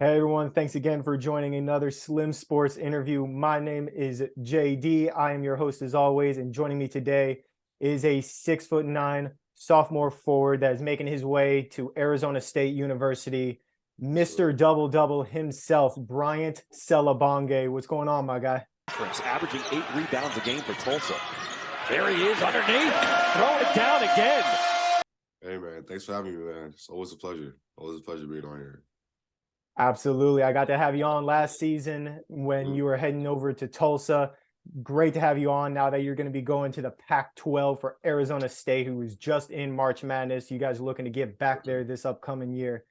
Hey everyone, thanks again for joining another Slim Sports interview. My name is JD. I am your host as always, and joining me today is a 6'9" sophomore forward that is making his way to Arizona State University, Mr. Double Double himself, Bryant Selebangue. What's going on, my guy? Averaging 8 rebounds a game for Tulsa. There he is underneath, throwing it down again. Hey man, thanks for having me, man. It's always a pleasure. Always a pleasure being on here. Absolutely. I got to have you on last season when you were heading over to Tulsa. Great to have you on now that you're going to be going to the Pac-12 for Arizona State, who was just in March Madness. You guys are looking to get back there this upcoming year.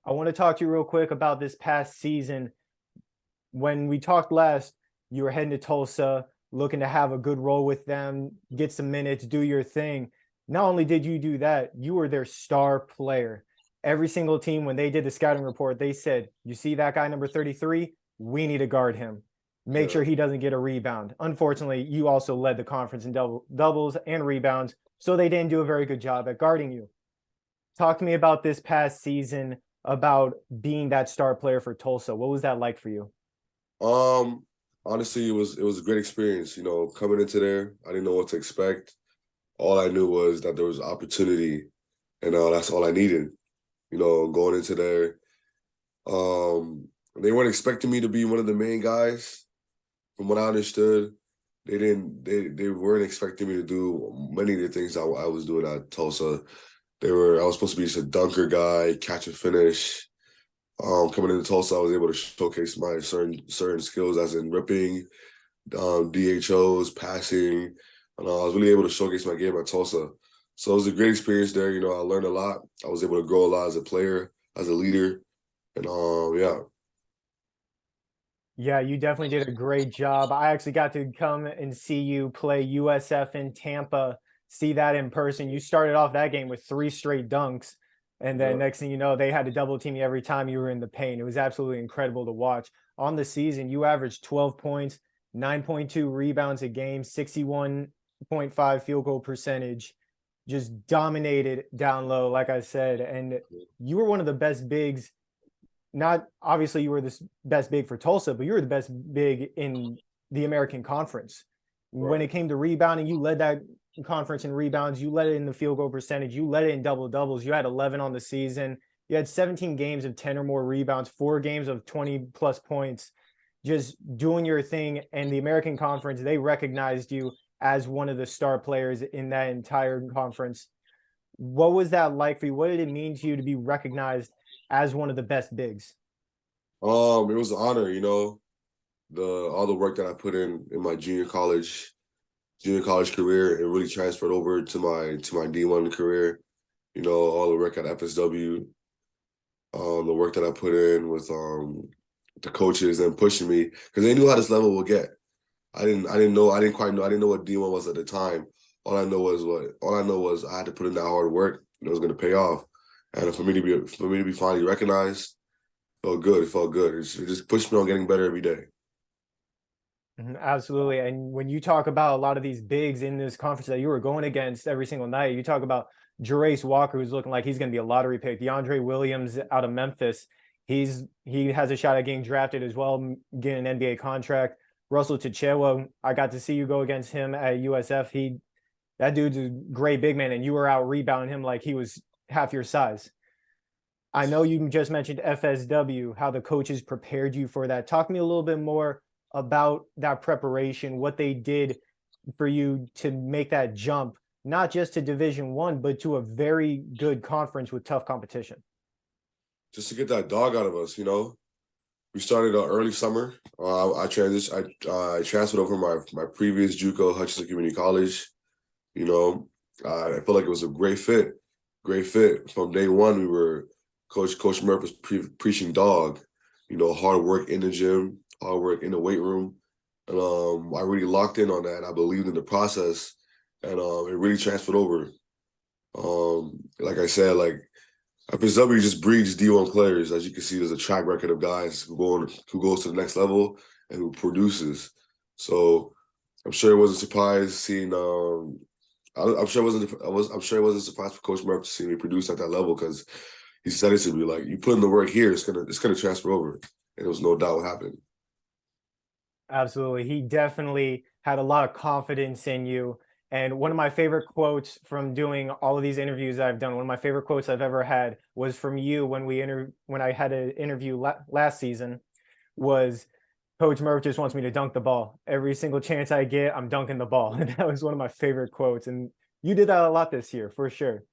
I want to talk to you real quick about this past season. When we talked last, you were heading to Tulsa, looking to have a good role with them, get some minutes, do your thing. Not only did you do that, you were their star player. Every single team, when they did the scouting report, they said, you see that guy number 33? We need to guard him. Make sure he doesn't get a rebound. Unfortunately, you also led the conference in doubles and rebounds, so they didn't do a very good job at guarding you. Talk to me about this past season, about being that star player for Tulsa. What was that like for you? Honestly, it was a great experience. You know, coming into there, I didn't know what to expect. All I knew was that there was opportunity, and that's all I needed. You know, going into there, they weren't expecting me to be one of the main guys. From what I understood, they weren't expecting me to do many of the things I was doing at Tulsa. I was supposed to be just a dunker guy, catch and finish. Coming into Tulsa, I was able to showcase my certain skills, as in ripping, DHOs, passing, and I was really able to showcase my game at Tulsa. So it was a great experience there. You know, I learned a lot. I was able to grow a lot as a player, as a leader, and yeah. Yeah, you definitely did a great job. I actually got to come and see you play USF in Tampa, see that in person. You started off that game with 3 straight dunks, and then next thing you know, they had to double team you every time you were in the paint. It was absolutely incredible to watch. On the season, you averaged 12 points, 9.2 rebounds a game, 61.5 field goal percentage, just dominated down low, like I said. And you were one of the best bigs. Not obviously you were the best big for Tulsa, but you were the best big in the American Conference. When it came to rebounding, you led that conference in rebounds. You led it in the field goal percentage. You led it in double doubles. You had 11 on the season. You had 17 games of 10 or more rebounds, 4 games of 20 plus points, just doing your thing. And the American Conference, they recognized you as one of the star players in that entire conference. What was that like for you? What did it mean to you to be recognized as one of the best bigs? It was an honor, you know, all the work that I put in my junior college career, it really transferred over to my D1 career. You know, all the work at FSW, the work that I put in with the coaches and pushing me, because they knew how this level would get. I didn't quite know. I didn't know what D1 was at the time. All I know was I had to put in that hard work, and it was going to pay off. And for me to be finally recognized, felt good. It felt good. It just pushed me on getting better every day. Absolutely. And when you talk about a lot of these bigs in this conference that you were going against every single night, you talk about Jerace Walker, who's looking like he's going to be a lottery pick. DeAndre Williams out of Memphis, he has a shot at getting drafted as well, getting an NBA contract. Russell Chichewa, I got to see you go against him at USF. That dude's a great big man, and you were out rebounding him like he was half your size. I know you just mentioned FSW, how the coaches prepared you for that. Talk to me a little bit more about that preparation, what they did for you to make that jump, not just to Division I, but to a very good conference with tough competition. Just to get that dog out of us, you know. We started early summer. I transferred over my previous JUCO, Hutchinson Community College. You know, I felt like it was a great fit. Great fit. From day one, we were Coach Murph was preaching dog. You know, hard work in the gym, hard work in the weight room, and I really locked in on that. I believed in the process, and it really transferred over. Like I said, like FSW just breeds D1 players. As you can see, there's a track record of guys who goes to the next level and who produces. So I'm sure it wasn't a surprise seeing. I'm sure it wasn't a surprise for Coach Murph to see me produce at that level, because he said it to me like, "You put in the work here, it's gonna transfer over," and there was no doubt what happened. Absolutely. He definitely had a lot of confidence in you. And one of my favorite quotes from doing all of these interviews I've done, one of my favorite quotes I've ever had was from you when I had an interview last season was Coach Murph just wants me to dunk the ball. Every single chance I get, I'm dunking the ball. And that was one of my favorite quotes. And you did that a lot this year for sure.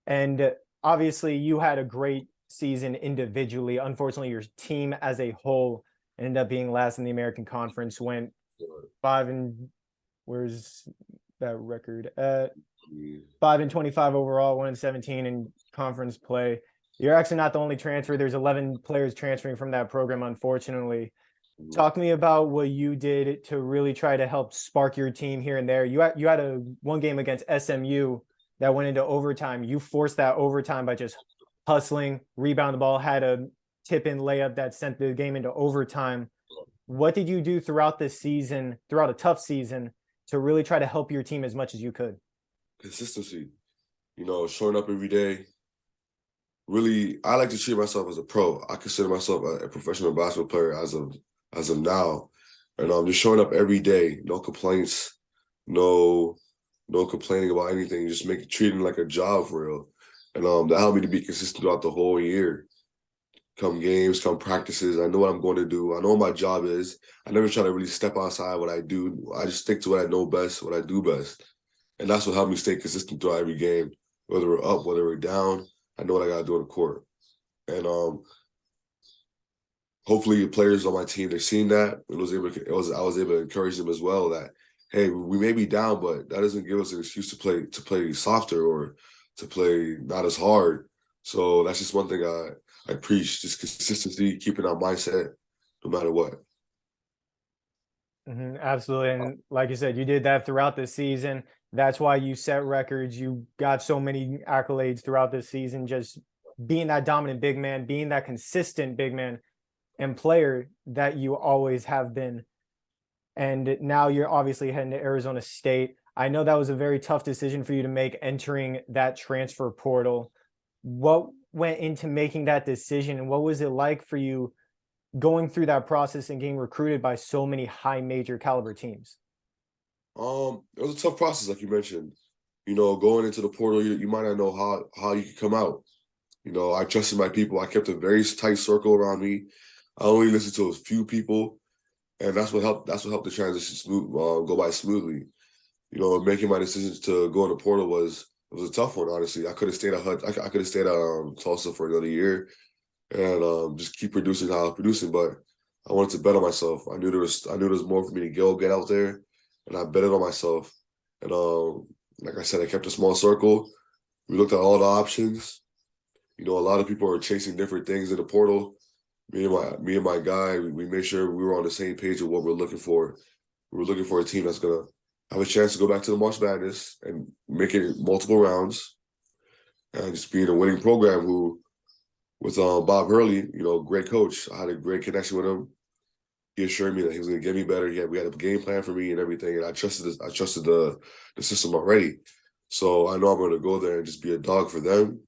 And obviously, you had a great season individually. Unfortunately, your team as a whole ended up being last in the American Conference, went 5 and where's that record? 5-25 overall, 1-17 in conference play. You're actually not the only transfer. There's 11 players transferring from that program, unfortunately. Talk to me about what you did to really try to help spark your team here and there. You had a one game against SMU that went into overtime. You forced that overtime by just hustling, rebound the ball, had a tip in layup that sent the game into overtime. What did you do throughout this season, throughout a tough season, to really try to help your team as much as you could? Consistency, showing up every day. Really, I like to treat myself as a pro. I consider myself a professional basketball player as of now, and just showing up every day. No complaints, no complaining about anything. Just treating it like a job for real, and that helped me to be consistent throughout the whole year. Come games, come practices, I know what I'm going to do. I know what my job is. I never try to really step outside what I do. I just stick to what I know best, what I do best. And that's what helped me stay consistent throughout every game, whether we're up, whether we're down. I know what I got to do on the court. And hopefully the players on my team, they're seeing that. I was able to encourage them as well that, hey, we may be down, but that doesn't give us an excuse to play softer or to play not as hard. So that's just one thing I preach, just consistency, keeping our mindset no matter what. Absolutely. And like you said, you did that throughout the season. That's why you set records. You got so many accolades throughout the season, just being that dominant big man, being that consistent big man and player that you always have been. And now you're obviously heading to Arizona State. I know that was a very tough decision for you to make entering that transfer portal. What went into making that decision, and what was it like for you going through that process and getting recruited by so many high major caliber teams? It was a tough process, like you mentioned. Going into the portal, you might not know how you could come out. I trusted my people. I kept a very tight circle around me. I only listened to a few people, and that's what helped. That's what helped the transition go by smoothly. Making my decisions to go in the portal was a tough one. Honestly, I could have stayed at I could have stayed at Tulsa for another year and just keep producing how I was producing. But I wanted to bet on myself. I knew there was more for me to get out there, and I betted on myself. And like I said, I kept a small circle. We looked at all the options. A lot of people are chasing different things in the portal. Me and my guy, we made sure we were on the same page of what we're looking for. We were looking for a team that's gonna have a chance to go back to the March Madness and make it multiple rounds, and just being a winning program who, with Bob Hurley, great coach. I had a great connection with him. He assured me that he was going to get me better. We had a game plan for me and everything, and I trusted the system already. So I know I'm going to go there and just be a dog for them.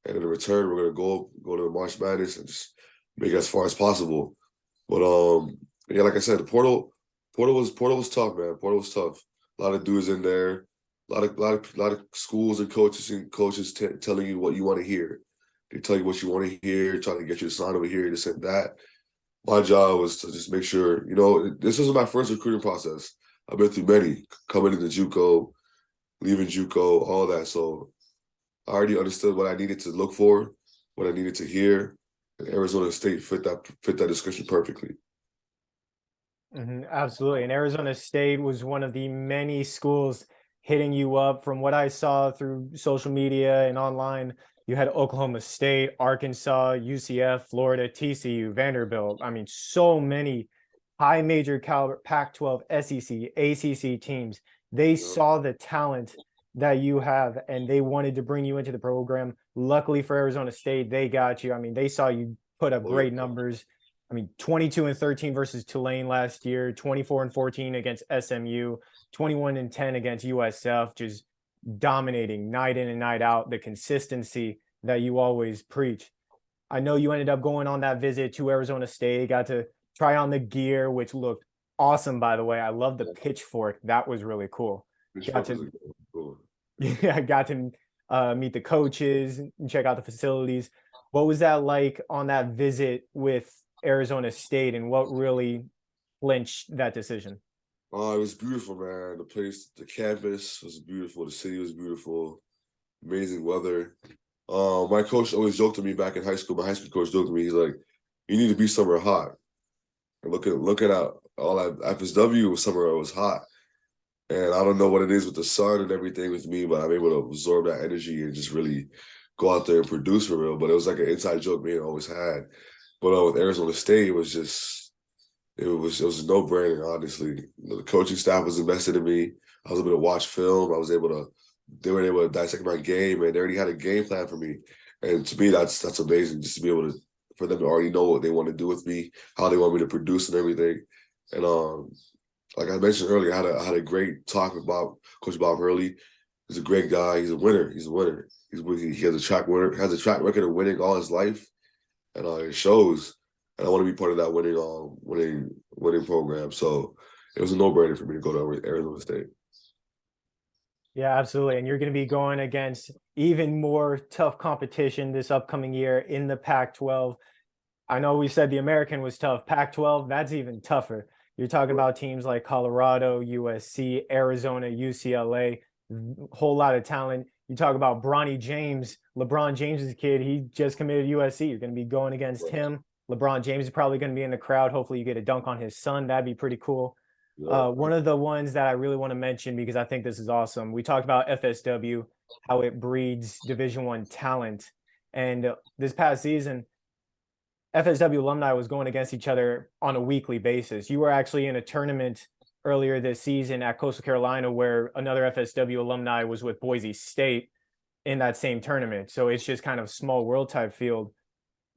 And in return, we're going to go to the March Madness and just make it as far as possible. But yeah, like I said, the portal was tough, man. Portal was tough. A lot of dudes in there, a lot of schools and coaches telling you what you want to hear. They tell you what you want to hear, trying to get you to sign over here, this and that. My job was to just make sure, this was my first recruiting process. I've been through many, coming into JUCO, leaving JUCO, all that. So I already understood what I needed to look for, what I needed to hear, and Arizona State fit that description perfectly. Absolutely. And Arizona State was one of the many schools hitting you up. From what I saw through social media and online, you had Oklahoma State, Arkansas, UCF, Florida, TCU, Vanderbilt. I mean, so many high major caliber Pac-12, SEC, ACC teams. They saw the talent that you have and they wanted to bring you into the program. Luckily for Arizona State, they got you. I mean, they saw you put up great numbers. I mean, 22-13 versus Tulane last year, 24-14 against SMU, 21-10 against USF, just dominating night in and night out. The consistency that you always preach. I know you ended up going on that visit to Arizona State, got to try on the gear, which looked awesome, by the way. I love the pitchfork. That was really cool. Which Got fuck was to, it? Cool. yeah, got to meet the coaches and check out the facilities. What was that like on that visit with Arizona State, and what really clinched that decision? Oh, it was beautiful, man. The place, the campus was beautiful. The city was beautiful. Amazing weather. My coach always joked to me back in high school. My high school coach joked to me. He's like, "You need to be somewhere hot." And looking at all that FSW was somewhere it was hot. And I don't know what it is with the sun and everything with me, but I'm able to absorb that energy and just really go out there and produce for real. But it was like an inside joke me always had. But with Arizona State, it was a no brainer. Honestly, the coaching staff was invested in me. I was able to watch film. They were able to dissect my game, and they already had a game plan for me. And to me, that's amazing. Just to be able to for them to already know what they want to do with me, how they want me to produce and everything. And like I mentioned earlier, I had a great talk with Coach Bob Hurley. He's a great guy. He's a winner. He's a winner. He has a track record of winning all his life, and it shows. And I want to be part of that winning program. So it was a no brainer for me to go to Arizona State. Yeah, absolutely. And you're going to be going against even more tough competition this upcoming year in the Pac-12. I know we said the American was tough. Pac-12, that's even tougher. You're talking about teams like Colorado, USC, Arizona, UCLA, whole lot of talent. You talk about Bronny James, LeBron James's kid. He just committed to USC. You're going to be going against him. LeBron James is probably going to be in the crowd. Hopefully, you get a dunk on his son. That'd be pretty cool. Yeah. One of the ones that I really want to mention because I think this is awesome. We talked about FSW, how it breeds Division One talent, and this past season, FSW alumni was going against each other on a weekly basis. You were actually in a tournament earlier this season at Coastal Carolina where another FSW alumni was with Boise State in that same tournament. So it's just kind of small world type field.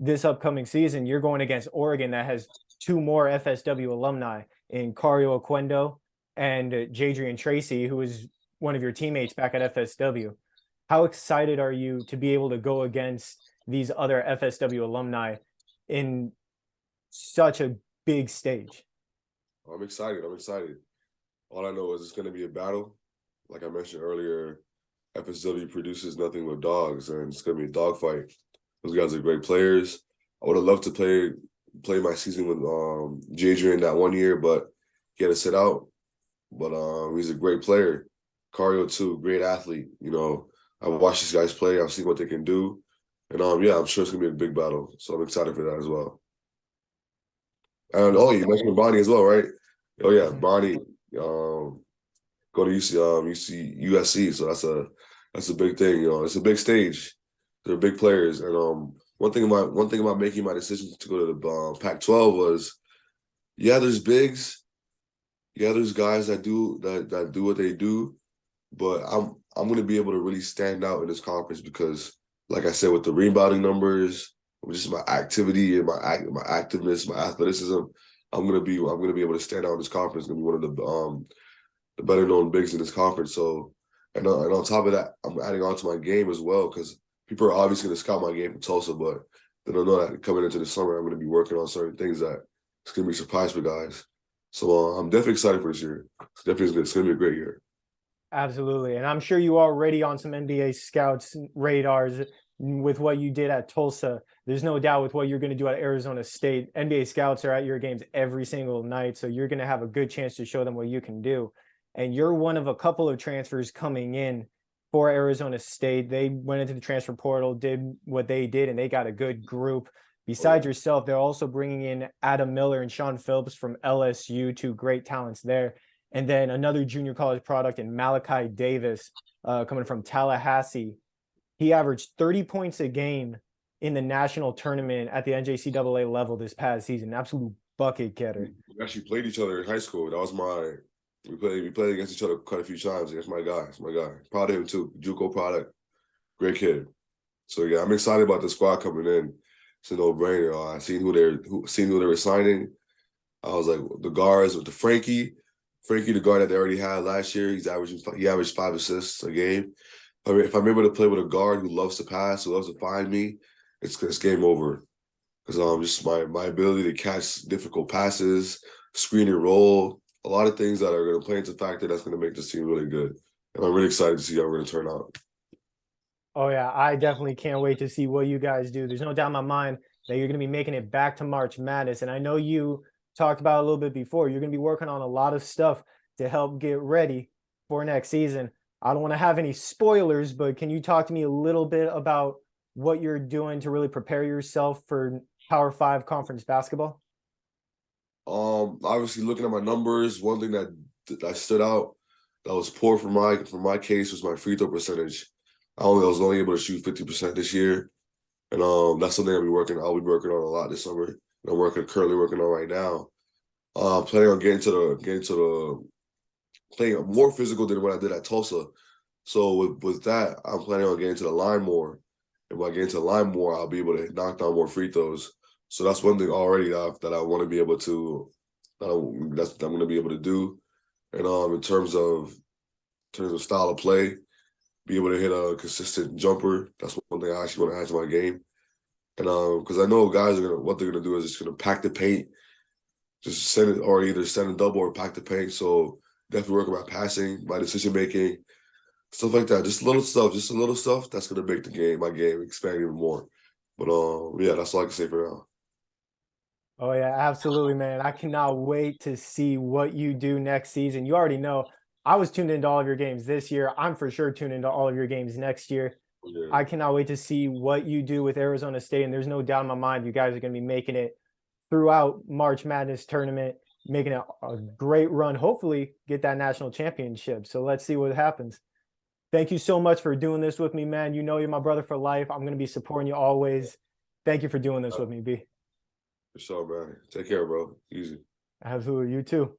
This upcoming season, you're going against Oregon that has two more FSW alumni in Cario Oquendo and Jadrian Tracy, who is one of your teammates back at FSW. How excited are you to be able to go against these other FSW alumni in such a big stage? I'm excited. I'm excited. All I know is it's going to be a battle. Like I mentioned earlier, FSW produces nothing but dogs, and it's going to be a dogfight. Those guys are great players. I would have loved to play my season with Jadrian that one year, but he had to sit out. But he's a great player. Cario too, great athlete. You know, I've watched these guys play. I've seen what they can do. And yeah, I'm sure it's gonna be a big battle. So I'm excited for that as well. And you mentioned Bonnie as well, right? Oh yeah, Bonnie go to USC. So that's a big thing. You know, it's a big stage. They're big players. And one thing about making my decision to go to the Pac-12 was, yeah, there's bigs, yeah, there's guys that do what they do, but I'm going to be able to really stand out in this conference because, like I said, with the rebounding numbers, just my activity and my activeness, my athleticism, I'm gonna be able to stand out in this conference. I'm gonna be one of the better known bigs in this conference. So, and on top of that, I'm adding on to my game as well because people are obviously going to scout my game from Tulsa, but they don't know that coming into the summer, I'm going to be working on certain things that it's going to be a surprise for guys. So I'm definitely excited for this year. It's going to be a great year. Absolutely. And I'm sure you already on some NBA scouts radars with what you did at Tulsa. There's no doubt with what you're going to do at Arizona State. NBA scouts are at your games every single night, so you're going to have a good chance to show them what you can do. And you're one of a couple of transfers coming in for Arizona State. They went into the transfer portal, did what they did, and they got a good group. Besides yourself, they're also bringing in Adam Miller and Sean Phillips from LSU, two great talents there. And then another junior college product in Malachi Davis coming from Tallahassee. He averaged 30 points a game in the national tournament at the NJCAA level this past season. Absolute bucket getter. We actually played each other in high school. That was we played against each other quite a few times. That's my guy. That's my guy. Proud of him too. JUCO product. Great kid. So yeah, I'm excited about the squad coming in. It's a no-brainer. I seen who they were signing. I was like, the guards with the Frankie, the guard that they already had last year. He averaged 5 assists a game. I mean, if I'm able to play with a guard who loves to pass, who loves to find me, it's game over. Because just my ability to catch difficult passes, screen and roll, a lot of things that are going to play into factor that's going to make this team really good. And I'm really excited to see how we're going to turn out. Oh yeah, I definitely can't wait to see what you guys do. There's no doubt in my mind that you're going to be making it back to March Madness, and I know you talked about it a little bit before. You're going to be working on a lot of stuff to help get ready for next season. I don't want to have any spoilers, but can you talk to me a little bit about what you're doing to really prepare yourself for Power 5 conference basketball? Obviously looking at my numbers, one thing that stood out that was poor for my case was my free throw percentage. I was only able to shoot 50% this year. And that's something I'll be working on a lot this summer. And I'm currently working on right now. Planning on getting to the playing more physical than what I did at Tulsa. So with that, I'm planning on getting to the line more. And when I get into the line more, I'll be able to knock down more free throws. So that's one thing already that I want to be able to that I'm going to be able to do. And in terms of style of play, be able to hit a consistent jumper. That's one thing I actually want to add to my game. And because I know guys what they're gonna do is just gonna pack the paint, just send it, or either send a double or pack the paint. So definitely work on my passing, my decision making, stuff like that. Just a little stuff that's gonna make my game expand even more. But yeah, that's all I can say for now. Oh yeah, absolutely, man. I cannot wait to see what you do next season. You already know I was tuned into all of your games this year. I'm for sure tuned into all of your games next year. Yeah. I cannot wait to see what you do with Arizona State. And there's no doubt in my mind you guys are going to be making it throughout March Madness tournament, making it a great run. Hopefully, get that national championship. So let's see what happens. Thank you so much for doing this with me, man. You know you're my brother for life. I'm going to be supporting you always. Thank you for doing this with me, B. For sure, man. Take care, bro. Easy. Absolutely. You too.